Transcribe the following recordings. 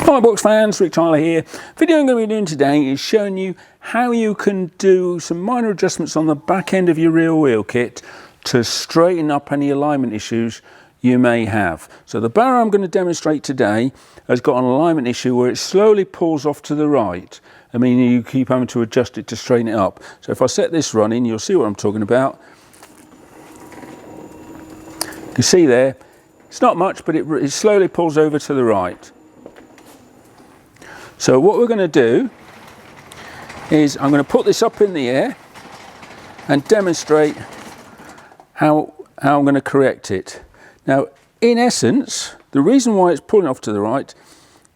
Octbox fans, Rick Tyler here. Video I'm going to be doing today is showing you how you can do some minor adjustments on the back end of your rear wheel kit to straighten up any alignment issues you may have. So the barrow I'm going to demonstrate today has got an alignment issue where it slowly pulls off to the right. I mean, you keep having to adjust it to straighten it up. So if I set this running, you'll see what I'm talking about. You can see there, it's not much, but it slowly pulls over to the right. So what we're going to do is I'm going to put this up in the air and demonstrate how I'm going to correct it. Now, in essence, the reason why it's pulling off to the right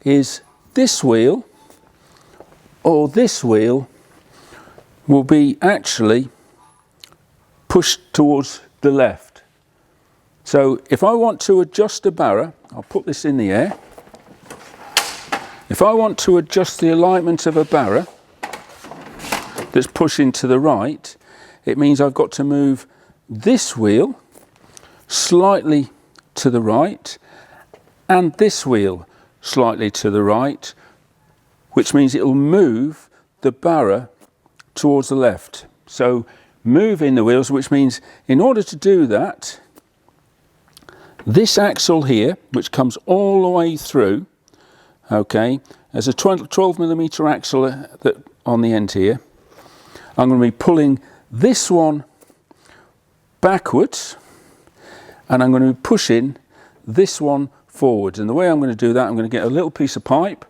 is this wheel or this wheel will be actually pushed towards the left. So if I want to adjust the barrow, I'll put this in the air. If I want to adjust the alignment of a barrow that's pushing to the right, it means I've got to move this wheel slightly to the right and this wheel slightly to the right, which means it will move the barrow towards the left. So moving the wheels, which means in order to do that, this axle here, which comes all the way through, okay, there's a 12mm axle that on the end here. I'm going to be pulling this one backwards and I'm going to be pushing this one forwards. And the way I'm going to do that, I'm going to get a little piece of pipe,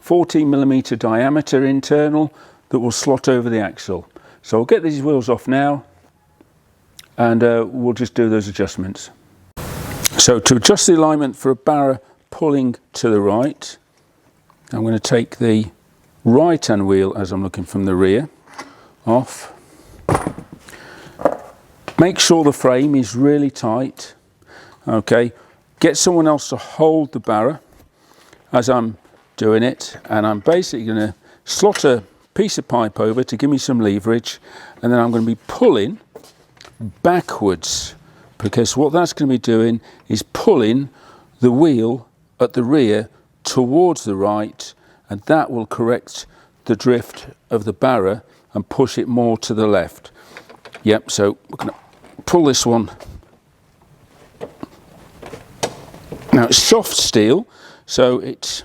14mm diameter internal, that will slot over the axle. So I'll get these wheels off now and we'll just do those adjustments. So to adjust the alignment for a barrow pulling to the right, I'm going to take the right hand wheel as I'm looking from the rear off. Make sure the frame is really tight. Okay, get someone else to hold the barrow as I'm doing it, and I'm basically going to slot a piece of pipe over to give me some leverage, and then I'm going to be pulling backwards, because what that's going to be doing is pulling the wheel at the rear towards the right, and that will correct the drift of the barrow and push it more to the left. Yep, so we're going to pull this one. Now it's soft steel, so it's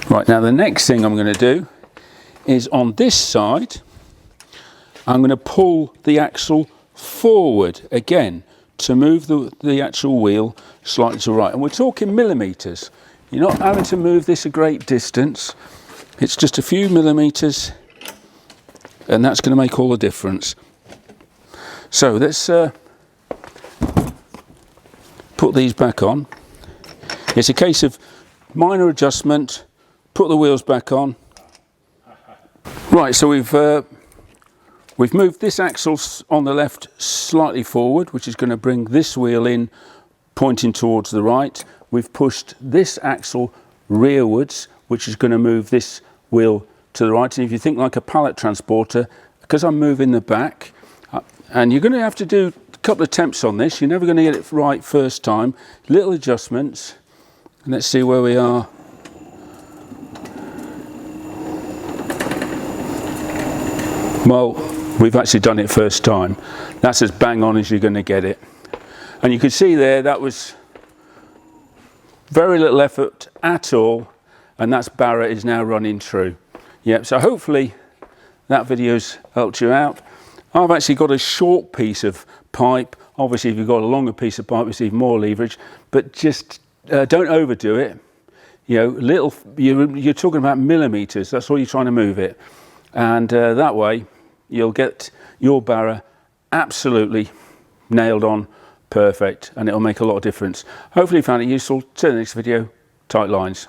right. Now the next thing I'm going to do is on this side, I'm going to pull the axle forward again to move the actual wheel slightly to the right. And we're talking millimeters. You're not having to move this a great distance. It's just a few millimeters, and that's going to make all the difference. So let's put these back on. It's a case of minor adjustment, put the wheels back on. Right, so we've moved this axle on the left slightly forward, which is going to bring this wheel in pointing towards the right. We've pushed this axle rearwards, which is going to move this wheel to the right. And if you think like a pallet transporter, because I'm moving the back, and you're going to have to do a couple of attempts on this, you're never going to get it right first time. Little adjustments, and let's see where we are. Well, we've actually done it first time. That's as bang on as you're going to get it. And you can see there, that was very little effort at all, and that's barrow is now running true. Yep, so hopefully that video's helped you out. I've actually got a short piece of pipe. Obviously, if you've got a longer piece of pipe, it's even more leverage, but just don't overdo it. You know, you're talking about millimeters, that's all you're trying to move it. And that way, you'll get your barrow absolutely nailed on, perfect, and it'll make a lot of difference. Hopefully you found it useful. See you in the next video. Tight lines.